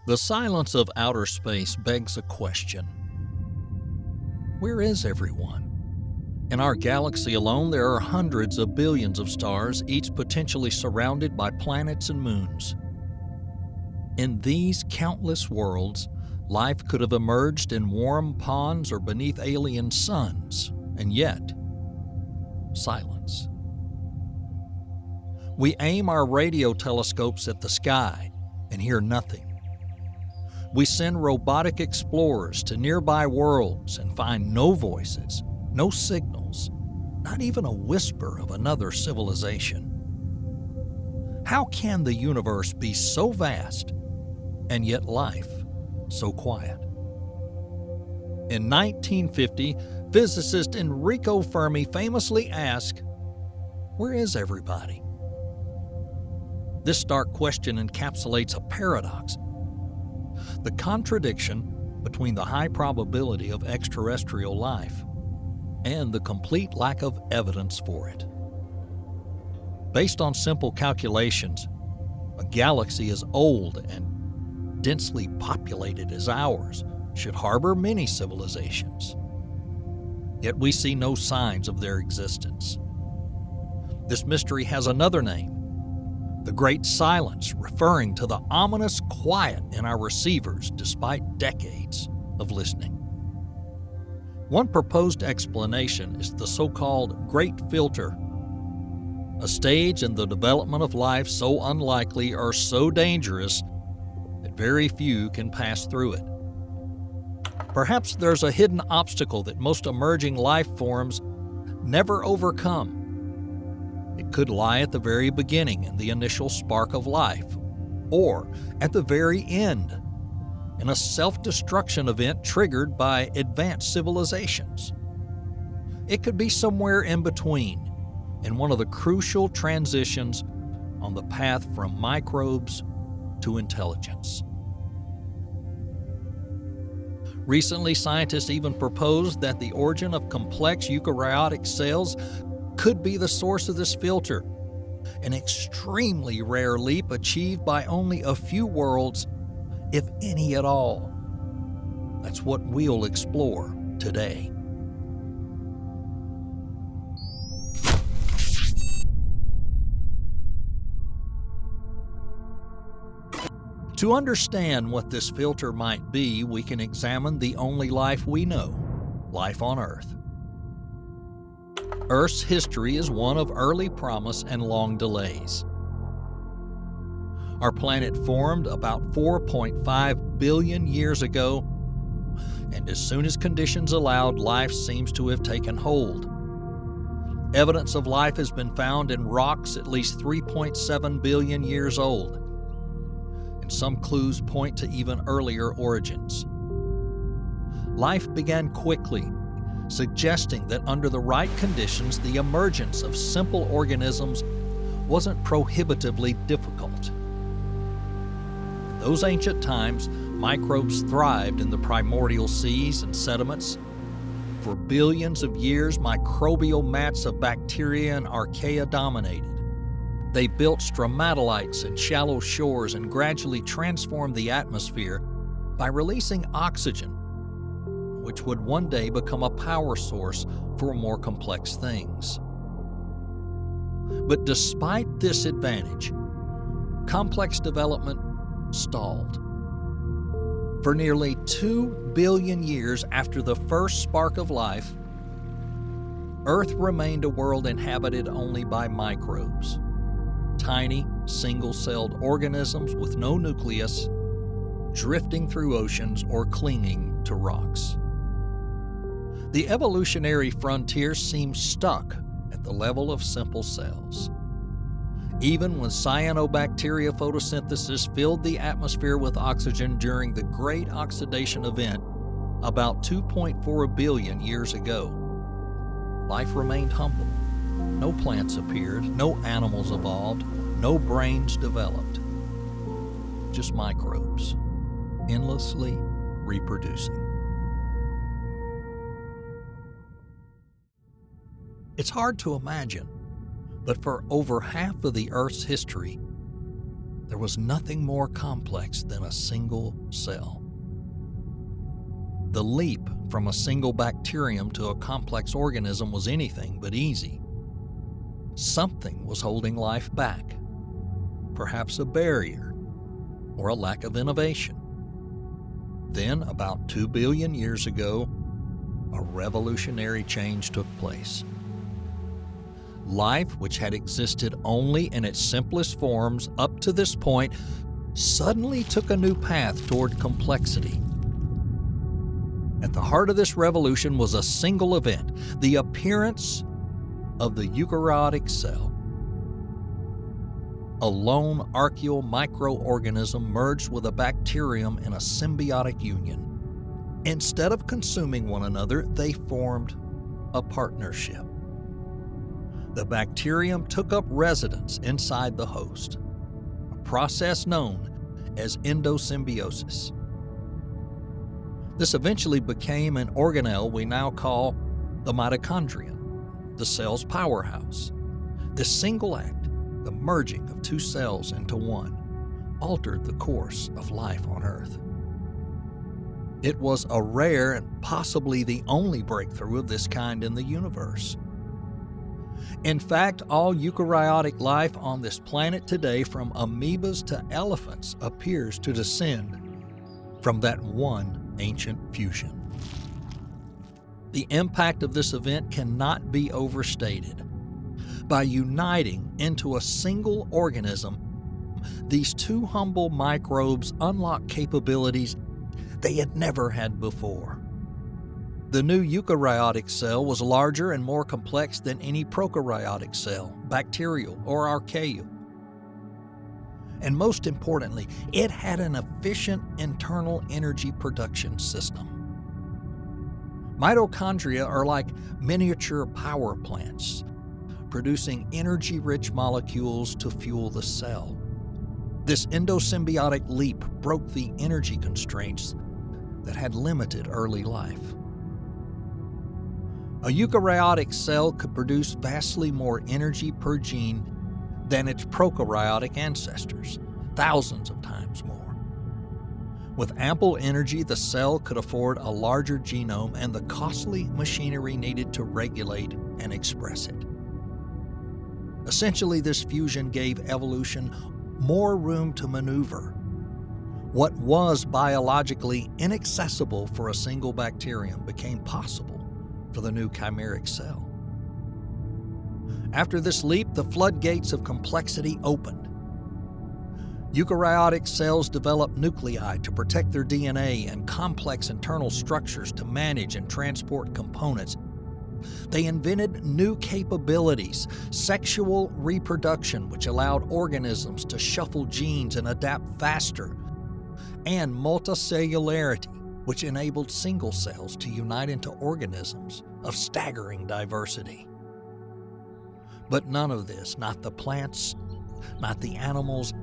The silence of outer space begs a question. Where is everyone? In our galaxy alone, there are hundreds of billions of stars, each potentially surrounded by planets and moons. In these countless worlds, life could have emerged in warm ponds or beneath alien suns, and yet, silence. We aim our radio telescopes at the sky and hear nothing. We send robotic explorers to nearby worlds and find no voices, no signals, not even a whisper of another civilization. How can the universe be so vast and yet life so quiet? In 1950, physicist Enrico Fermi famously asked, "Where is everybody?" This stark question encapsulates a paradox. The contradiction between the high probability of extraterrestrial life and the complete lack of evidence for it. Based on simple calculations, a galaxy as old and densely populated as ours should harbor many civilizations. Yet we see no signs of their existence. This mystery has another name, the Great Silence, referring to the ominous quiet in our receivers despite decades of listening. One proposed explanation is the so-called Great Filter, a stage in the development of life so unlikely or so dangerous that very few can pass through it. Perhaps there's a hidden obstacle that most emerging life forms never overcome. It could lie at the very beginning in the initial spark of life, or at the very end, in a self-destruction event triggered by advanced civilizations. It could be somewhere in between, in one of the crucial transitions on the path from microbes to intelligence. Recently, scientists even proposed that the origin of complex eukaryotic cells could be the source of this filter, an extremely rare leap achieved by only a few worlds, if any at all. That's what we'll explore today. To understand what this filter might be, we can examine the only life we know, life on Earth. Earth's history is one of early promise and long delays. Our planet formed about 4.5 billion years ago, and as soon as conditions allowed, life seems to have taken hold. Evidence of life has been found in rocks at least 3.7 billion years old, and some clues point to even earlier origins. Life began quickly, suggesting that under the right conditions, the emergence of simple organisms wasn't prohibitively difficult. In those ancient times, microbes thrived in the primordial seas and sediments. For billions of years, microbial mats of bacteria and archaea dominated. They built stromatolites and shallow shores and gradually transformed the atmosphere by releasing oxygen, which would one day become a power source for more complex things. But despite this advantage, complex development stalled. For nearly 2 billion years after the first spark of life, Earth remained a world inhabited only by microbes, tiny, single-celled organisms with no nucleus, drifting through oceans or clinging to rocks. The evolutionary frontier seems stuck at the level of simple cells. Even when cyanobacteria photosynthesis filled the atmosphere with oxygen during the Great Oxidation Event about 2.4 billion years ago, life remained humble. No plants appeared, no animals evolved, no brains developed. Just microbes, endlessly reproducing. It's hard to imagine, but for over half of the Earth's history, there was nothing more complex than a single cell. The leap from a single bacterium to a complex organism was anything but easy. Something was holding life back, perhaps a barrier or a lack of innovation. Then, about 2 billion years ago, a revolutionary change took place. Life, which had existed only in its simplest forms up to this point, suddenly took a new path toward complexity. At the heart of this revolution was a single event, the appearance of the eukaryotic cell. A lone archaeal microorganism merged with a bacterium in a symbiotic union. Instead of consuming one another, they formed a partnership. The bacterium took up residence inside the host, a process known as endosymbiosis. This eventually became an organelle we now call the mitochondria, the cell's powerhouse. This single act, the merging of two cells into one, altered the course of life on Earth. It was a rare and possibly the only breakthrough of this kind in the universe. In fact, all eukaryotic life on this planet today, from amoebas to elephants, appears to descend from that one ancient fusion. The impact of this event cannot be overstated. By uniting into a single organism, these two humble microbes unlock capabilities they had never had before. The new eukaryotic cell was larger and more complex than any prokaryotic cell, bacterial or archaeal. And most importantly, it had an efficient internal energy production system. Mitochondria are like miniature power plants, producing energy-rich molecules to fuel the cell. This endosymbiotic leap broke the energy constraints that had limited early life. A eukaryotic cell could produce vastly more energy per gene than its prokaryotic ancestors, thousands of times more. With ample energy, the cell could afford a larger genome and the costly machinery needed to regulate and express it. Essentially, this fusion gave evolution more room to maneuver. What was biologically inaccessible for a single bacterium became possible for the new chimeric cell. After this leap, the floodgates of complexity opened. Eukaryotic cells developed nuclei to protect their DNA and complex internal structures to manage and transport components. They invented new capabilities, sexual reproduction, which allowed organisms to shuffle genes and adapt faster, and multicellularity, which enabled single cells to unite into organisms of staggering diversity. But none of this, not the plants, not the animals,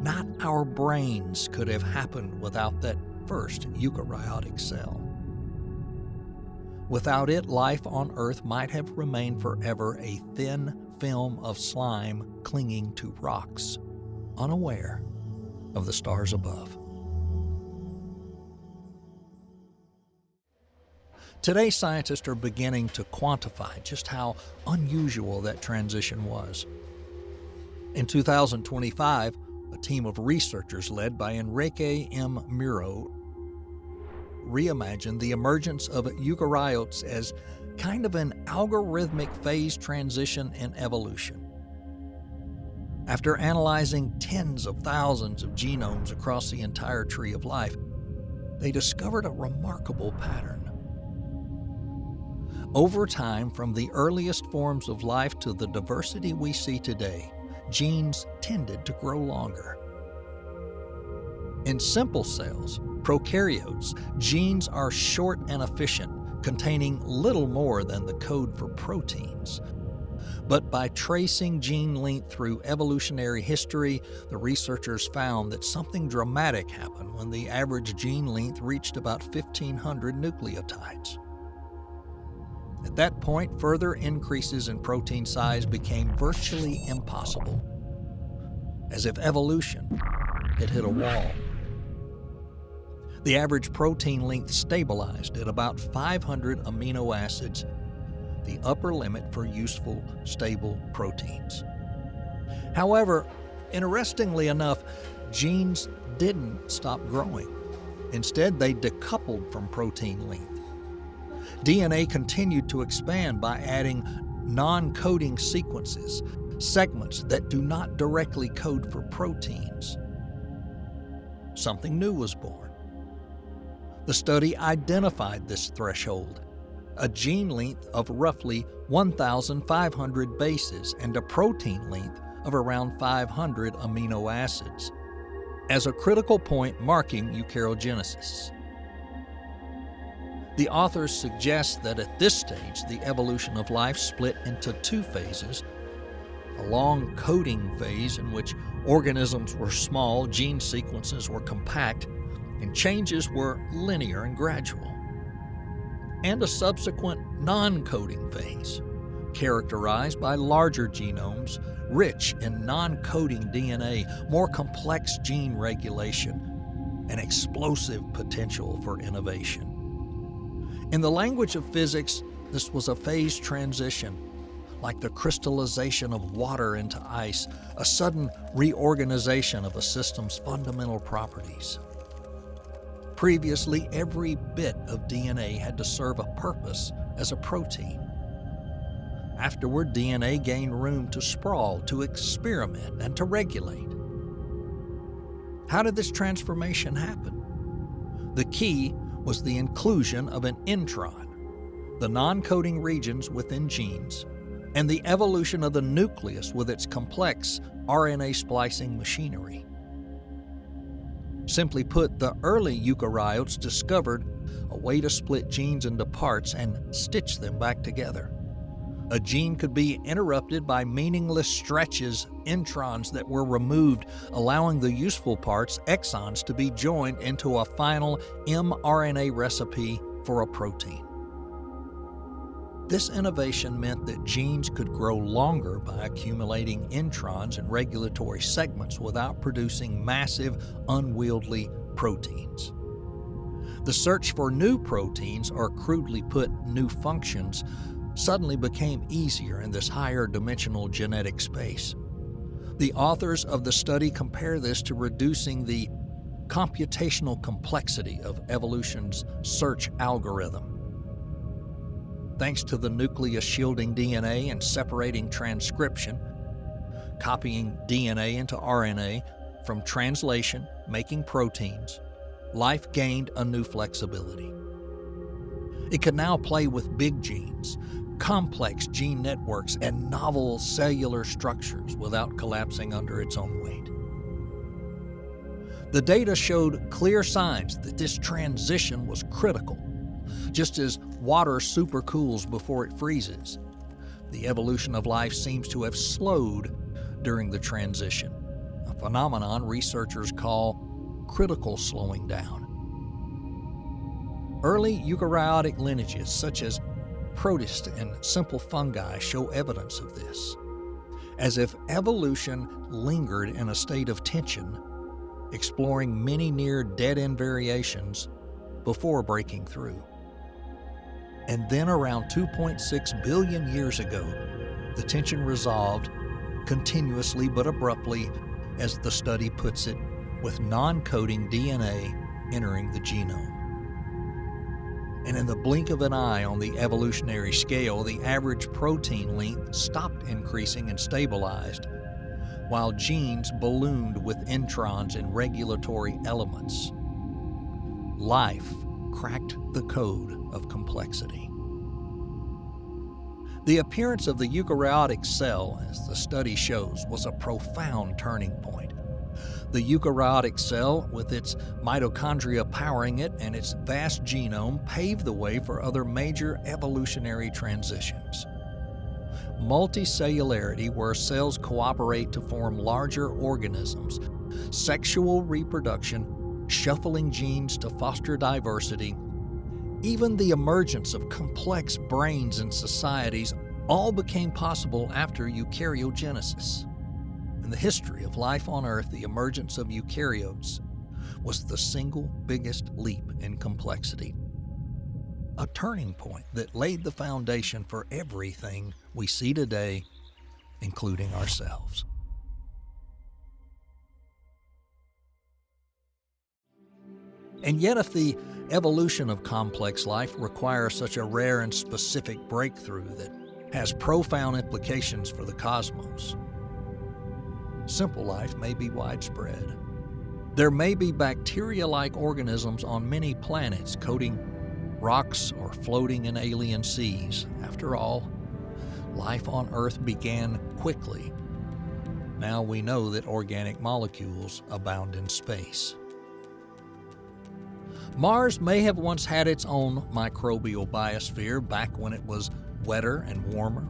not our brains, could have happened without that first eukaryotic cell. Without it, life on Earth might have remained forever a thin film of slime clinging to rocks, unaware of the stars above. Today, scientists are beginning to quantify just how unusual that transition was. In 2025, a team of researchers led by Enrique M. Muro reimagined the emergence of eukaryotes as kind of an algorithmic phase transition in evolution. After analyzing tens of thousands of genomes across the entire tree of life, they discovered a remarkable pattern. Over time, from the earliest forms of life to the diversity we see today, genes tended to grow longer. In simple cells, prokaryotes, genes are short and efficient, containing little more than the code for proteins. But by tracing gene length through evolutionary history, the researchers found that something dramatic happened when the average gene length reached about 1,500 nucleotides. At that point, further increases in protein size became virtually impossible. as if evolution had hit a wall. The average protein length stabilized at about 500 amino acids, the upper limit for useful, stable proteins. However, interestingly enough, genes didn't stop growing. Instead, they decoupled from protein length. DNA continued to expand by adding non-coding sequences, segments that do not directly code for proteins. Something new was born. The study identified this threshold, a gene length of roughly 1,500 bases and a protein length of around 500 amino acids, as a critical point marking Ukarogenesis. The authors suggest that at this stage, the evolution of life split into two phases: a long coding phase in which organisms were small, gene sequences were compact, and changes were linear and gradual, and a subsequent non-coding phase, characterized by larger genomes, rich in non-coding DNA, more complex gene regulation, and explosive potential for innovation. In the language of physics, this was a phase transition, like the crystallization of water into ice, a sudden reorganization of a system's fundamental properties. Previously, every bit of DNA had to serve a purpose as a protein. Afterward, DNA gained room to sprawl, to experiment, and to regulate. How did this transformation happen? The key was the inclusion of an intron, the non-coding regions within genes, and the evolution of the nucleus with its complex RNA splicing machinery. Simply put, the early eukaryotes discovered a way to split genes into parts and stitch them back together. A gene could be interrupted by meaningless stretches, introns that were removed, allowing the useful parts, exons, to be joined into a final mRNA recipe for a protein. This innovation meant that genes could grow longer by accumulating introns and regulatory segments without producing massive, unwieldy proteins. The search for new proteins, or crudely put, new functions, suddenly became easier in this higher dimensional genetic space. The authors of the study compare this to reducing the computational complexity of evolution's search algorithm. Thanks to the nucleus shielding DNA and separating transcription, copying DNA into RNA, from translation, making proteins, life gained a new flexibility. It could now play with big genes, complex gene networks, and novel cellular structures without collapsing under its own weight. The data showed clear signs that this transition was critical. Just as water supercools before it freezes, the evolution of life seems to have slowed during the transition, a phenomenon researchers call critical slowing down. Early eukaryotic lineages such as protists and simple fungi show evidence of this, as if evolution lingered in a state of tension, exploring many near dead-end variations before breaking through. And then around 2.6 billion years ago, the tension resolved continuously but abruptly, as the study puts it, with non-coding DNA entering the genome. And in the blink of an eye on the evolutionary scale, the average protein length stopped increasing and stabilized, while genes ballooned with introns and regulatory elements. Life cracked the code of complexity. The appearance of the eukaryotic cell, as the study shows, was a profound turning point. The eukaryotic cell, with its mitochondria powering it and its vast genome, paved the way for other major evolutionary transitions. Multicellularity, where cells cooperate to form larger organisms, sexual reproduction, shuffling genes to foster diversity, even the emergence of complex brains and societies all became possible after eukaryogenesis. And the history of life on Earth, the emergence of eukaryotes was the single biggest leap in complexity. A turning point that laid the foundation for everything we see today, including ourselves. And yet, if the evolution of complex life requires such a rare and specific breakthrough that has profound implications for the cosmos, simple life may be widespread. There may be bacteria-like organisms on many planets coating rocks or floating in alien seas. After all, life on Earth began quickly. Now we know that organic molecules abound in space. Mars may have once had its own microbial biosphere back when it was wetter and warmer.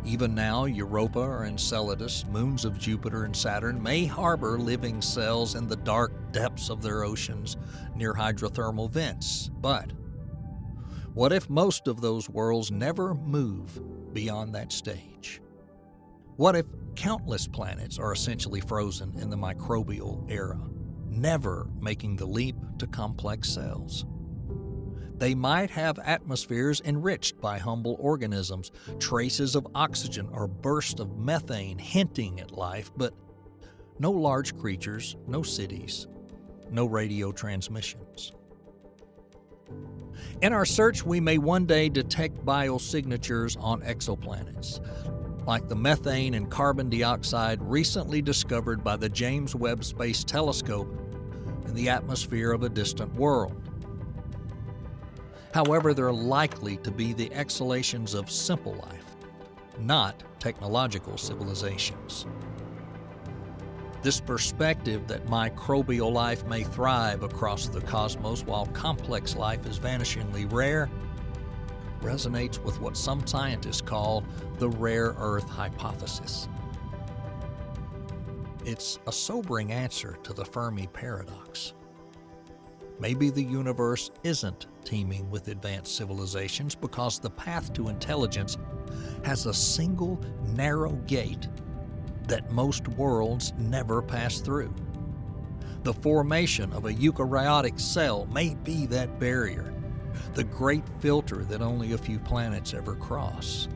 Even now, Europa or Enceladus, moons of Jupiter and Saturn, may harbor living cells in the dark depths of their oceans near hydrothermal vents. But what if most of those worlds never move beyond that stage? What if countless planets are essentially frozen in the microbial era, never making the leap to complex cells? They might have atmospheres enriched by humble organisms, traces of oxygen or bursts of methane hinting at life, but no large creatures, no cities, no radio transmissions. In our search, we may one day detect biosignatures on exoplanets, like the methane and carbon dioxide recently discovered by the James Webb Space Telescope in the atmosphere of a distant world. However, they're likely to be the exhalations of simple life, not technological civilizations. This perspective that microbial life may thrive across the cosmos while complex life is vanishingly rare resonates with what some scientists call the rare Earth hypothesis. It's a sobering answer to the Fermi paradox. Maybe the universe isn't teeming with advanced civilizations because the path to intelligence has a single narrow gate that most worlds never pass through. The formation of a eukaryotic cell may be that barrier, the great filter that only a few planets ever cross.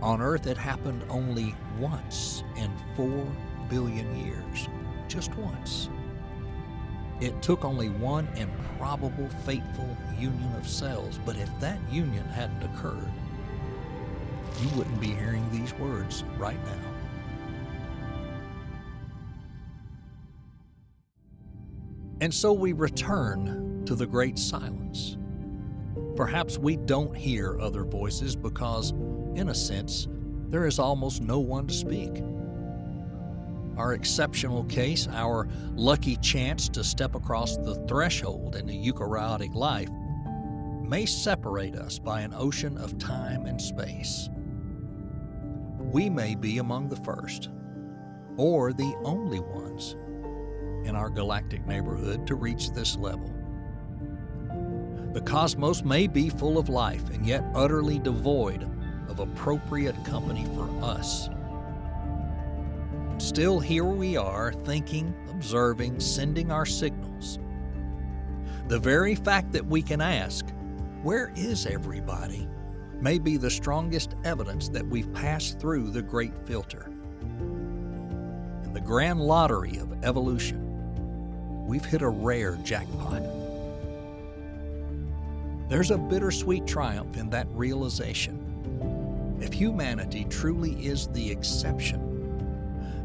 On Earth, it happened only once in 4 billion years, just once. It took only one improbable, fateful union of cells, but if that union hadn't occurred, you wouldn't be hearing these words right now. And so we return to the great silence. Perhaps we don't hear other voices because, in a sense, there is almost no one to speak. Our exceptional case, our lucky chance to step across the threshold into eukaryotic life, may separate us by an ocean of time and space. We may be among the first, or the only ones, in our galactic neighborhood to reach this level. The cosmos may be full of life and yet utterly devoid of appropriate company for us. Still, here we are, thinking, observing, sending our signals. The very fact that we can ask, "Where is everybody?" may be the strongest evidence that we've passed through the great filter. In the grand lottery of evolution, we've hit a rare jackpot. There's a bittersweet triumph in that realization. If humanity truly is the exception,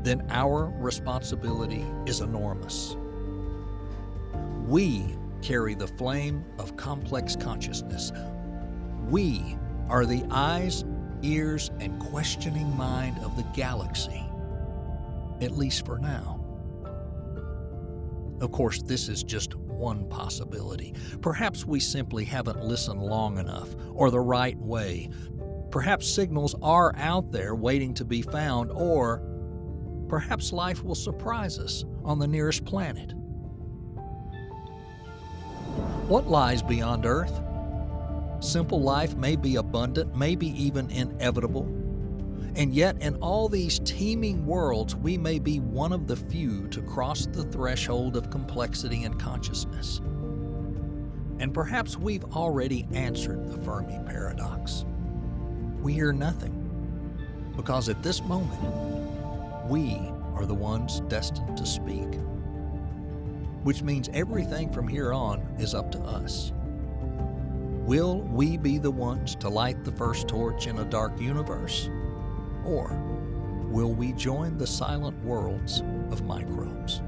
then our responsibility is enormous. We carry the flame of complex consciousness. We are the eyes, ears, and questioning mind of the galaxy, at least for now. Of course, this is just one possibility. Perhaps we simply haven't listened long enough or the right way. Perhaps signals are out there waiting to be found, or perhaps life will surprise us on the nearest planet. What lies beyond Earth? Simple life may be abundant, maybe even inevitable. And yet, in all these teeming worlds, we may be one of the few to cross the threshold of complexity and consciousness. And perhaps we've already answered the Fermi paradox. We hear nothing, because at this moment, we are the ones destined to speak. Which means everything from here on is up to us. Will we be the ones to light the first torch in a dark universe? Or will we join the silent worlds of microbes?